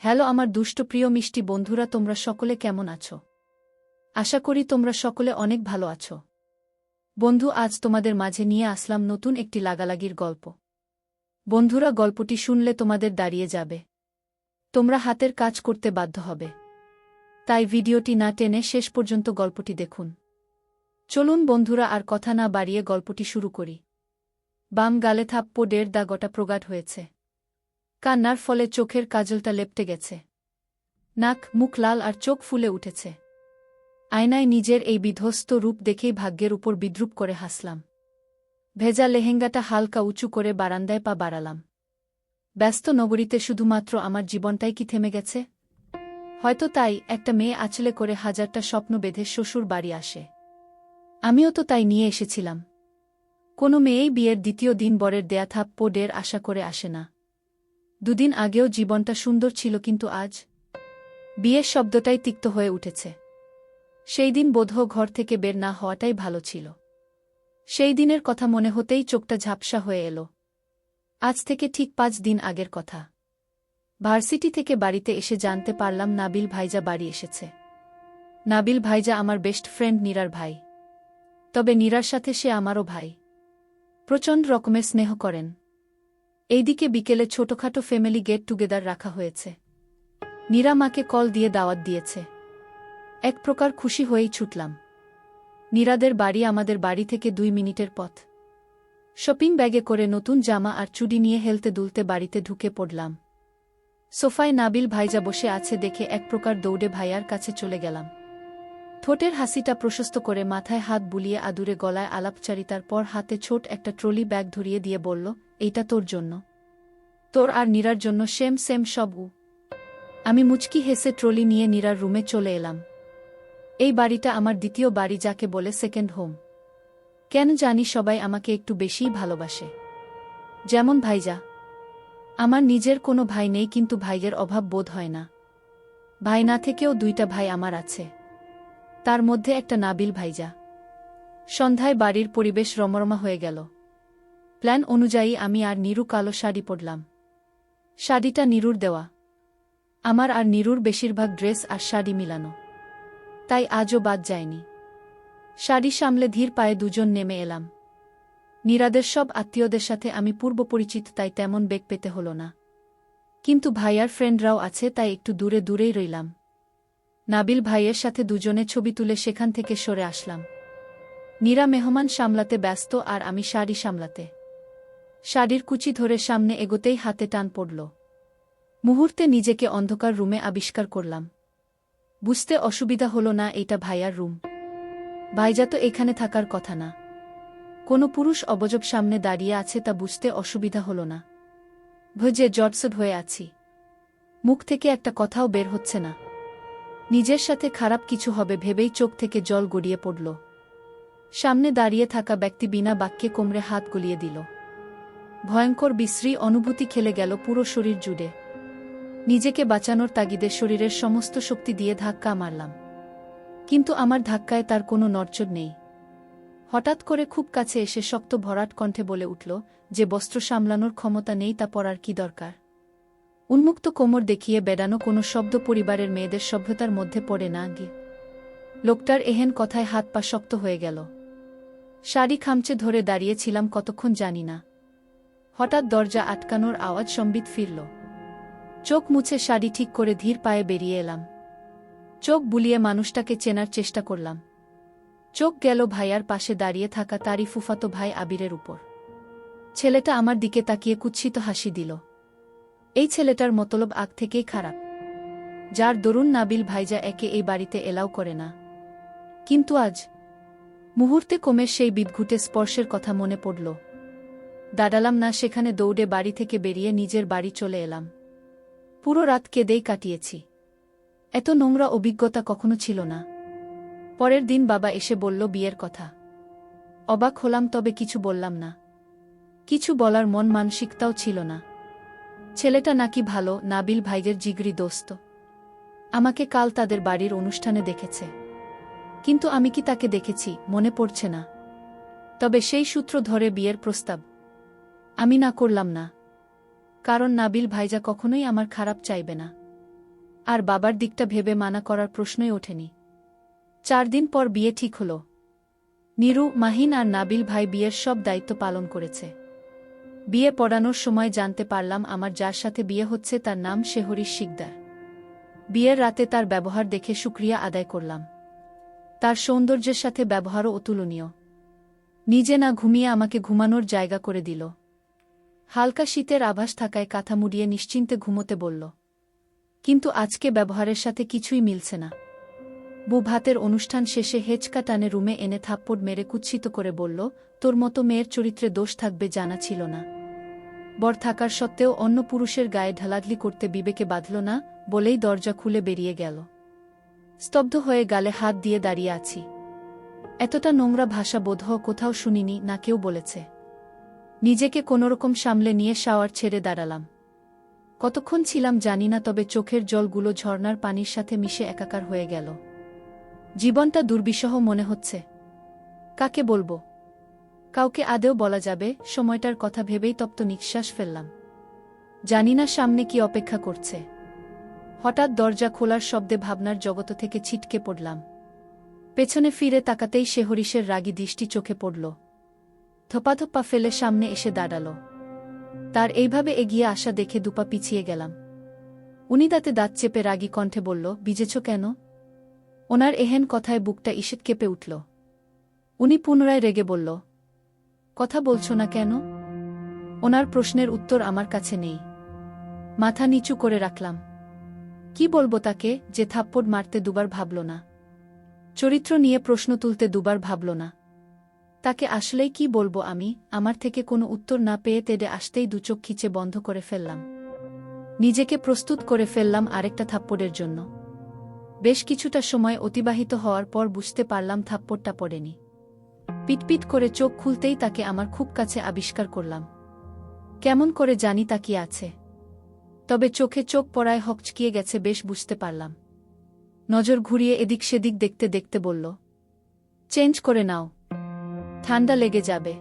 Hello আমার দুষ্ট প্রিয় মিষ্টি বন্ধুরা, তোমরা সকলে কেমন আছো? আশা করি তোমরা সকলে অনেক ভালো আছো। বন্ধু, আজ তোমাদের মাঝে নিয়ে আসলাম নতুন একটি লাগালাগির গল্প। বন্ধুরা, গল্পটি শুনলে তোমাদের দাঁড়িয়ে যাবে, তোমরা হাতের কাজ করতে বাধ্য হবে। তাই ভিডিওটি না টেনে শেষ পর্যন্ত গল্পটি দেখুন। চলুন বন্ধুরা, আর কথা না বাড়িয়ে গল্পটি শুরু করি। বাম গালে থাপ্পড়ের দাগটা প্রগাঢ় হয়েছে। কান্নার ফলে চোখের কাজলটা লেপ্টে গেছে। নাক মুখ লাল আর চোখ ফুলে উঠেছে। আয়নায় নিজের এই বিধ্বস্ত রূপ দেখেই ভাগ্যের উপর বিদ্রূপ করে হাসলাম। ভেজা লেহেঙ্গাটা হালকা উঁচু করে বারান্দায় পা বাড়ালাম। ব্যস্ত নগরীতে শুধুমাত্র আমার জীবনটাই কি থেমে গেছে? হয়তো তাই একটা মেয়ে আঁচলে করে হাজারটা স্বপ্ন বেঁধে শ্বশুর বাড়ি আসে। আমিও তো তাই নিয়ে এসেছিলাম। কোনো মেয়েই বিয়ের দ্বিতীয় দিন বরের দেয়া থাপ্পড়ের আশা করে আসে না। দুদিন আগেও জীবনটা সুন্দর ছিল, কিন্তু আজ বিয়ের শব্দটাই তিক্ত হয়ে উঠেছে। সেই দিন বোধহয় ঘর থেকে বের না হওয়াটাই ভালো ছিল। সেই দিনের কথা মনে হতেই চোখটা ঝাপসা হয়ে এলো। আজ থেকে ঠিক 5 দিন আগের কথা। ভার্সিটি থেকে বাড়িতে এসে জানতে পারলাম নাবিল ভাইজা বাড়ি এসেছে। নাবিল ভাইজা আমার বেস্ট ফ্রেন্ড নীরার ভাই। তবে নীরার সাথে সে আমারও ভাই। প্রচণ্ড রকমের স্নেহ করেন। এইদিকে বিকেলে ছোটখাটো ফ্যামিলি গেট টুগেদার রাখা হয়েছে। নীরা মাকে কল দিয়ে দাওয়াত দিয়েছে। এক প্রকার খুশি হয়েই ছুটলাম। নীরাদের বাড়ি আমাদের বাড়ি থেকে 2 মিনিটের পথ। শপিং ব্যাগে করে নতুন জামা আর চুড়ি নিয়ে হেলতে দুলতে বাড়িতে ঢুকে পড়লাম। সোফায় নাবিল ভাইজা বসে আছে দেখে এক প্রকার দৌড়ে ভাইয়ার কাছে চলে গেলাম। ঠোঁটের হাসিটা প্রশস্ত করে মাথায় হাত বুলিয়ে আদুরে গলায় আলাপচারিতার পর হাতে ছোট একটা ট্রলি ব্যাগ ধরিয়ে দিয়ে বলল, এইটা তোর জন্য। তোর আর নীরার জন্য সেম সেম সব। আমি মুচকি হেসে ট্রলি নিয়ে নীরার রুমে চলে এলাম। এই বাড়িটা আমার দ্বিতীয় বাড়ি, যাকে বলে সেকেন্ড হোম। কেন জানি সবাই আমাকে একটু বেশিই ভালোবাসে। যেমন ভাইজা। আমার নিজের কোনো ভাই নেই, কিন্তু ভাইয়ের অভাব বোধ হয় না। ভাই না থেকেও 2টা ভাই আমার আছে। তার মধ্যে একটা নাবিল ভাইজা। সন্ধ্যায় বাড়ির পরিবেশ রমরমা হয়ে গেল। প্ল্যান অনুযায়ী আমি আর নীরু কালো শাড়ি পরলাম। শাড়িটা নীরুর দেওয়া। আমার আর নীরুর বেশিরভাগ ড্রেস আর শাড়ি মিলানো। তাই আজও বাদ যায়নি। শাড়ি সামলে ধীর পায়ে দুজন নেমে এলাম। নীরাদের সব আত্মীয়দের সাথে আমি পূর্ব পরিচিত, তাই তেমন বেগ পেতে হল না। কিন্তু ভাইয়ার ফ্রেন্ডরাও আছে, তাই একটু দূরে দূরেই রইলাম। নাবিল ভাইয়ের সাথে দুজনে ছবি তুলে সেখান থেকে সরে আসলাম। নীরা মেহমান সামলাতে ব্যস্ত আর আমি শাড়ি সামলাতে। শাড়ির কুচি ধরে সামনে এগোতেই হাতে টান পড়ল। মুহূর্তে নিজেকে অন্ধকার রুমে আবিষ্কার করলাম। বুঝতে অসুবিধা হলো না এটা ভাইয়ার রুম। ভাইজা তো এখানে থাকার কথা না। কোনো পুরুষ অবজব সামনে দাঁড়িয়ে আছে তা বুঝতে অসুবিধা হলো না। ভয়ে জটসট হয়ে আছি। মুখ থেকে একটা কথাও বের হচ্ছে না। নিজের সাথে খারাপ কিছু হবে ভেবেই চোখ থেকে জল গড়িয়ে পড়ল। সামনে দাঁড়িয়ে থাকা ব্যক্তি বিনা বাক্যে কোমরে হাত গলিয়ে দিল। ভয়ঙ্কর বিশ্রী অনুভূতি খেলে গেল পুরো শরীর জুড়ে। নিজেকে বাঁচানোর তাগিদে শরীরের সমস্ত শক্তি দিয়ে ধাক্কা মারলাম। কিন্তু আমার ধাক্কায় তার কোনো নড়চড় নেই। হঠাৎ করে খুব কাছে এসে শক্ত ভরাট কণ্ঠে বলে উঠল, যে বস্ত্র সামলানোর ক্ষমতা নেই তা পরার কি দরকার? উন্মুক্ত কোমর দেখিয়ে বেড়ানো কোনো শব্দ পরিবারের মেয়েদের সভ্যতার মধ্যে পড়ে না গি। লোকটার এহেন কথায় হাত পা শক্ত হয়ে গেল। শাড়ি খামচে ধরে দাঁড়িয়েছিলাম কতক্ষণ জানি না। হঠাৎ দরজা আটকানোর আওয়াজ সম্বিত ফিরল। চোখ মুছে শাড়ি ঠিক করে ধীর পায়ে বেরিয়ে এলাম। চোখ বুলিয়ে মানুষটাকে চেনার চেষ্টা করলাম। চোখ গেল ভাইয়ার পাশে দাঁড়িয়ে থাকা তারই ফুফাতো ভাই আবিরের উপর। ছেলেটা আমার দিকে তাকিয়ে কুৎসিত হাসি দিল। এই ছেলেটার মতলব আগ থেকেই খারাপ, যার দরুন নাবিল ভাইজা একে এই বাড়িতে এলাও করে না। কিন্তু আজ মুহূর্তে কমে সেই বিদঘুটে স্পর্শের কথা মনে পড়ল। দাঁড়ালাম না সেখানে, দৌড়ে বাড়ি থেকে বেরিয়ে নিজের বাড়ি চলে এলাম। পুরো রাত কেঁদেই কাটিয়েছি। এত নোংরা অভিজ্ঞতা কখনো ছিল না। পরের দিন বাবা এসে বলল বিয়ের কথা। অবাক হলাম, তবে কিছু বললাম না। কিছু বলার মন মানসিকতাও ছিল না। ছেলেটা নাকি ভালো, নাবিল ভাইয়ের জিগরি দোস্ত। আমাকে কাল তাদের বাড়ির অনুষ্ঠানে দেখেছে। কিন্তু আমি কি তাকে দেখেছি মনে পড়ছে না। তবে সেই সূত্র ধরে বিয়ের প্রস্তাব আমি না করলাম না। কারণ নাবিল ভাইজা কখনোই আমার খারাপ চাইবে না। আর বাবার দিকটা ভেবে মানা করার প্রশ্নই ওঠেনি। 4 দিন পর বিয়ে ঠিক হল। নিরু, মাহিন আর নাবিল ভাই বিয়ের সব দায়িত্ব পালন করেছে। বিয়ে পড়ানোর সময় জানতে পারলাম আমার যার সাথে বিয়ে হচ্ছে তার নাম শেহরিশ শিকদার। বিয়ের রাতে তার ব্যবহার দেখে শুকরিয়া আদায় করলাম। তার সৌন্দর্যের সাথে ব্যবহারও অতুলনীয়। নিজে না ঘুমিয়ে আমাকে ঘুমানোর জায়গা করে দিল। হালকা শীতের আভাস থাকায় কাঁথা মুড়িয়ে নিশ্চিন্তে ঘুমোতে বলল। কিন্তু আজকে ব্যবহারের সাথে কিছুই মিলছে না। বউ ভাতের অনুষ্ঠান শেষে হেঁচকা টানে রুমে এনে থাপ্পড় মেরে কুৎসিত করে বলল, তোর মতো মেয়ের চরিত্রে দোষ থাকবে জানা ছিল না। বর থাকার সত্ত্বেও অন্য পুরুষের গায়ে ঢালাঢলি করতে বিবেকে বাঁধল না, বলেই দরজা খুলে বেরিয়ে গেল। স্তব্ধ হয়ে গালে হাত দিয়ে দাঁড়িয়ে আছি। এতটা নোংরা ভাষা বোধহয় কোথাও শুনিনি, না কেউ বলেছে। নিজেকে কোনোরকম সামলে নিয়ে শাওয়ার ছেড়ে দাঁড়ালাম। কতক্ষণ ছিলাম জানি না, তবে চোখের জলগুলো ঝর্ণার পানির সাথে মিশে একাকার হয়ে গেল। জীবনটা দুর্বিষহ মনে হচ্ছে। কাকে বলবো? কাউকে আদেও বলা যাবে? সময়টার কথা ভেবেই তপ্ত নিঃশ্বাস ফেললাম। জানি না সামনে কি অপেক্ষা করছে। হঠাৎ দরজা খোলার শব্দে ভাবনার জগত থেকে ছিটকে পড়লাম। পেছনে ফিরে তাকাতেই শেহরিশের রাগী দৃষ্টি চোখে পড়ল। ধপাধপা ফেলে সামনে এসে দাঁড়াল। তার এইভাবে এগিয়ে আসা দেখে দুপা পিছিয়ে গেলাম। উনি দাঁতে দাঁত চেপে রাগী কণ্ঠে বলল, ভিজেছ কেন? ওনার এহেন কথায় বুকটা ঈষৎ কেঁপে উঠল। উনি পুনরায় রেগে বলল, কথা বলছ না কেন? ওনার প্রশ্নের উত্তর আমার কাছে নেই। মাথা নিচু করে রাখলাম। কি বলবো তাকে, যে থাপ্পড় মারতে দুবার ভাবল না, চরিত্র নিয়ে প্রশ্ন তুলতে দুবার ভাবল না? তাকে আসলেই কি বলবো আমি? আমার থেকে কোনো উত্তর না পেয়ে তেড়ে আসতেই দুচোখ খিচে বন্ধ করে ফেললাম। নিজেকে প্রস্তুত করে ফেললাম আরেকটা থাপ্পড়ের জন্য। বেশ কিছুটা সময় অতিবাহিত হওয়ার পর বুঝতে পারলাম থাপ্পড়টা পড়েনি। পিটপিট করে চোখ খুলতেই তাকে আমার খুব কাছে আবিষ্কার করলাম। কেমন করে জানি তাকিয়ে আছে, তবে চোখে চোখ পড়ায় হকচকিয়ে গেছে বেশ বুঝতে পারলাম। নজর ঘুরিয়ে এদিক সেদিক দেখতে দেখতে বলল, চেঞ্জ করে নাও, ঠান্ডা লেগে যাবে।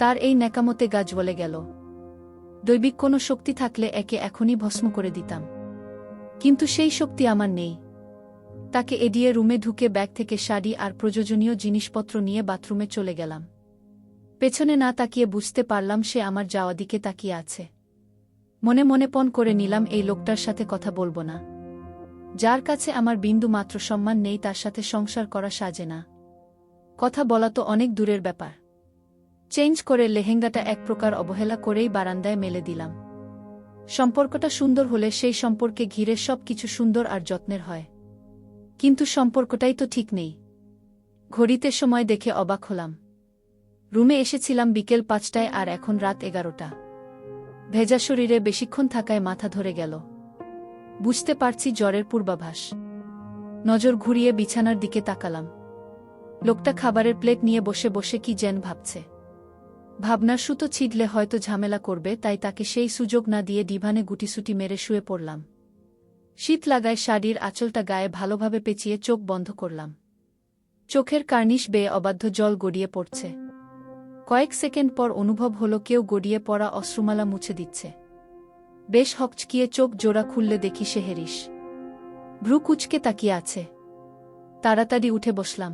তার এই ন্যাকামতে গা জ্বলে গেল। দৈবিক কোনো শক্তি থাকলে একে এখনই ভস্ম করে দিতাম, কিন্তু সেই শক্তি আমার নেই। তাকে এড়িয়ে রুমে ঢুকে ব্যাগ থেকে শাড়ি আর প্রয়োজনীয় জিনিসপত্র নিয়ে বাথরুমে চলে গেলাম। পেছনে না তাকিয়ে বুঝতে পারলাম সে আমার যাওয়া দিকে তাকিয়ে আছে। মনে মনে পণ করে নিলাম এই লোকটার সাথে কথা বলবো না। যার কাছে আমার বিন্দু মাত্র সম্মান নেই তার সাথে সংসার করা সাজে না। কথা বলা তো অনেক দূরের ব্যাপার। চেঞ্জ করে লেহেঙ্গাটা এক প্রকার অবহেলা করেই বারান্দায় মেলে দিলাম। সম্পর্কটা সুন্দর হলে সেই সম্পর্কে ঘিরে সব কিছু সুন্দর আর যত্নের হয়, কিন্তু সম্পর্কটাই তো ঠিক নেই। ঘড়িতে সময় দেখে অবাক হলাম। রুমে এসেছিলাম বিকেল 5টায় আর এখন রাত 11টা। ভেজা শরীরে বেশিক্ষণ থাকায় মাথা ধরে গেল। বুঝতে পারছি জ্বরের পূর্বাভাস। নজর ঘুরিয়ে বিছানার দিকে তাকালাম। লোকটা খাবারের প্লেট নিয়ে বসে বসে কি যেন ভাবছে। ভাবনার সুতো ছিঁড়লে হয়তো ঝামেলা করবে, তাই তাকে সেই সুযোগ না দিয়ে ডিভানে গুটিসুটি মেরে শুয়ে পড়লাম। শীত লাগায় শাড়ির আঁচলটা গায়ে ভালোভাবে পেঁচিয়ে চোখ বন্ধ করলাম। চোখের কার্নিশ বেয়ে অবাধ্য জল গড়িয়ে পড়ছে। কয়েক সেকেন্ড পর অনুভব হলো কেউ গড়িয়ে পড়া অশ্রুমালা মুছে দিচ্ছে। বেশ হকচকিয়ে চোখ জোড়া খুললে দেখি শেহরিশ ভ্রু কুঁচকে তাকিয়ে আছে। তাড়াতাড়ি উঠে বসলাম।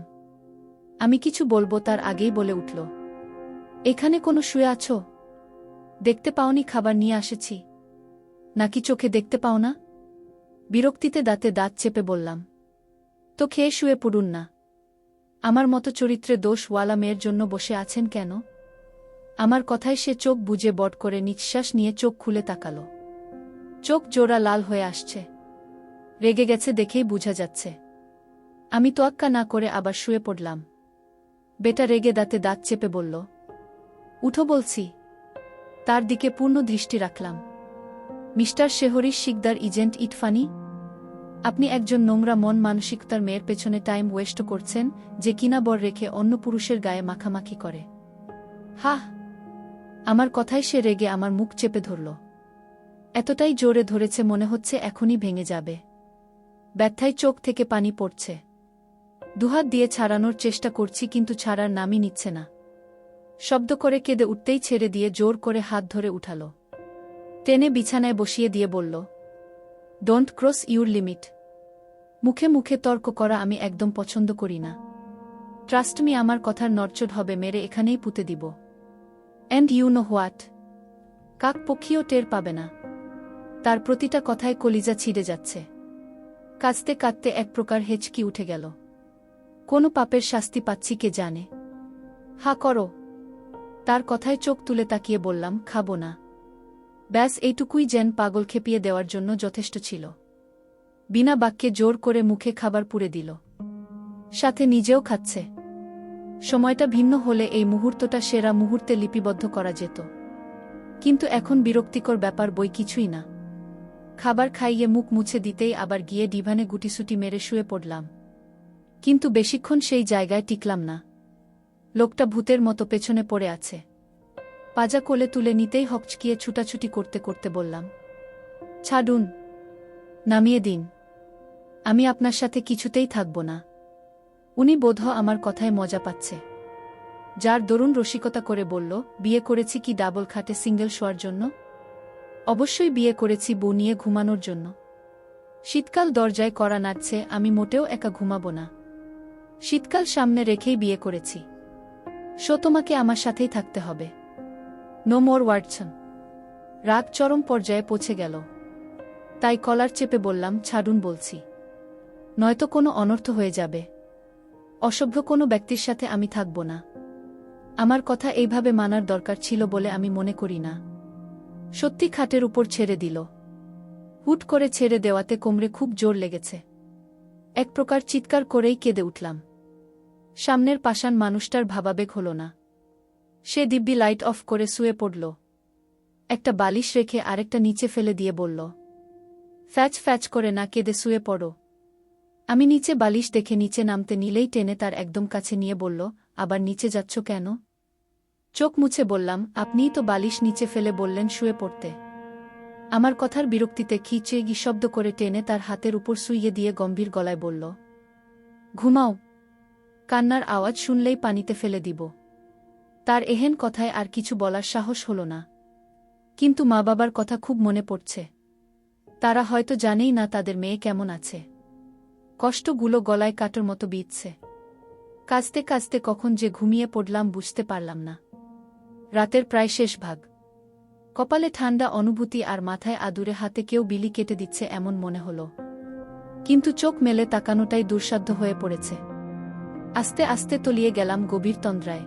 আমি কিছু বলবো তার আগেই বলে উঠল, এখানে কোনো শুয়ে আছো? দেখতে পাওনি খাবার নিয়ে আসেছি? নাকি চোখে দেখতে পাও না? বিরক্তিতে দাঁতে দাঁত চেপে বললাম, তো খেয়ে শুয়ে পড়ুন না। আমার মতো চরিত্রে দোষওয়ালা মেয়ের জন্য বসে আছেন কেন? আমার কথায় সে চোখ বুজে বট করে নিঃশ্বাস নিয়ে চোখ খুলে তাকালো। চোখ জোড়া লাল হয়ে আসছে। রেগে গেছে দেখেই বোঝা যাচ্ছে। আমি তোয়াক্কা না করে আবার শুয়ে পড়লাম। বেটা রেগে দাঁতে দাঁত চেপে বলল, উঠো বলছি। তার দিকে পূর্ণ দৃষ্টি রাখলাম। মিস্টার শেহরিশ শিকদার, এজেন্ট ইটফানি? আপনি একজন নোংরা মন মানসিকতার মেয়ের পেছনে টাইম ওয়েস্ট করছেন, যে কিনা বর রেখে অন্য পুরুষের গায়ে মাখামাখি করে। হাহ! আমার কথায় সে রেগে আমার মুখ চেপে ধরল। এতটাই জোরে ধরেছে মনে হচ্ছে এখনই ভেঙে যাবে। ব্যথায় চোখ থেকে পানি পড়ছে। দুহাত দিয়ে ছাড়ানোর চেষ্টা করছি, কিন্তু ছাড়ার নামই নিচ্ছে না। শব্দ করে কেঁদে উঠতেই ছেড়ে দিয়ে জোর করে হাত ধরে উঠালো। টেনে বিছানায় বসিয়ে দিয়ে বলল, ডোন্ট ক্রস ইউর লিমিট। মুখে মুখে তর্ক করা আমি একদম পছন্দ করি না। ট্রাস্ট মি, আমার কথার নড়চড় হবে, মেরে এখানেই পুঁতে দিব। And you know what? কাক পক্ষীও টের পাবে না। তার প্রতিটা কথায় কলিজা ছিঁড়ে যাচ্ছে। কাঁদতে কাঁদতে এক প্রকার হেঁচকি উঠে গেল। কোনো পাপের শাস্তি পাচ্ছি কে জানে। হা করো। তার কথায় চোখ তুলে তাকিয়ে বললাম, খাবো না। ব্যাস এইটুকুই যেন পাগল খেপিয়ে দেওয়ার জন্য যথেষ্ট ছিল। বিনা বাক্যে জোর করে মুখে খাবার পুরে দিল, সাথে নিজেও খাচ্ছে। সময়টা ভিন্ন হলে এই মুহূর্তটা সেরা মুহূর্তে লিপিবদ্ধ করা যেত, কিন্তু এখন বিরক্তিকর ব্যাপার বই কিছুই না। খাবার খাইয়ে মুখ মুছে দিতেই আবার গিয়ে ডিভানে গুটিসুটি মেরে শুয়ে পড়লাম। কিন্তু বেশিক্ষণ সেই জায়গায় টিকলাম না। লোকটা ভূতের মতো পেছনে পড়ে আছে। পাজা কোলে তুলে নিতেই হকচকিয়ে ছুটাছুটি করতে করতে বললাম, ছাড়ুন, নামিয়ে দিন, আমি আপনার সাথে কিছুতেই থাকব না। উনি বোধহয় আমার কথায় মজা পাচ্ছে। যার দরুন রসিকতা করে বলল, বিয়ে করেছি কি ডাবল খাটে সিঙ্গেল শোয়ার জন্য? অবশ্যই বিয়ে করেছি বউ নিয়ে ঘুমানোর জন্য। শীতকাল দরজায় কড়া নাড়ছে, আমি মোটেও একা ঘুমাবো না। শীতকাল সামনে রেখেই বিয়ে করেছি। তোমাকে আমার সাথেই থাকতে হবে। No more words. রাগ চরম পর্যায়ে পৌঁছে গেল। তাই কলার চেপে বললাম, ছাড়ুন বলছি, নয়তো কোনো অনর্থ হয়ে যাবে। অসভ্য কোনো ব্যক্তির সাথে আমি থাকব না। আমার কথা এইভাবে মানার দরকার ছিল বলে আমি মনে করি না। সত্যি খাটের উপর ছেড়ে দিল। হুট করে ছেড়ে দেওয়াতে কোমরে খুব জোর লেগেছে। এক প্রকার চিৎকার করেই কেঁদে উঠলাম। সামনের পাষাণ মানুষটার ভাবাবেগ হল না। সে দিব্যি লাইট অফ করে শুয়ে পড়ল। একটা বালিশ রেখে আরেকটা নিচে ফেলে দিয়ে বলল, ফ্যাচ ফ্যাচ করে না কেঁদে শুয়ে পড়ো। আমি নিচে বালিশ দেখে নিচে নামতে নিলেই টেনে তার একদম কাছে নিয়ে বলল, আবার নিচে যাচ্ছ কেন? চোখ মুছে বললাম, আপনিই তো বালিশ নিচে ফেলে বললেন শুয়ে পড়তে। আমার কথার বিরক্তিতে খিচে শব্দ করে টেনে তার হাতের উপর শুইয়ে দিয়ে গম্ভীর গলায় বলল, ঘুমাও, কান্নার আওয়াজ শুনলেই পানিতে ফেলে দিব। তার এহেন কথায় আর কিছু বলার সাহস হল না। কিন্তু মা বাবার কথা খুব মনে পড়ছে। তারা হয়তো জানেই না তাদের মেয়ে কেমন আছে। কষ্টগুলো গলায় কাটার মতো বিঁধছে। কাঁদতে কাঁদতে কখন যে ঘুমিয়ে পড়লাম বুঝতে পারলাম না। রাতের প্রায় শেষ ভাগ। কপালে ঠান্ডা অনুভূতি আর মাথায় আদুরে হাতে কেউ বিলি কেটে দিচ্ছে এমন মনে হল। কিন্তু চোখ মেলে তাকানোটাই দুঃসাধ্য হয়ে পড়েছে। আস্তে আস্তে তলিয়ে গেলাম গভীর তন্দ্রায়।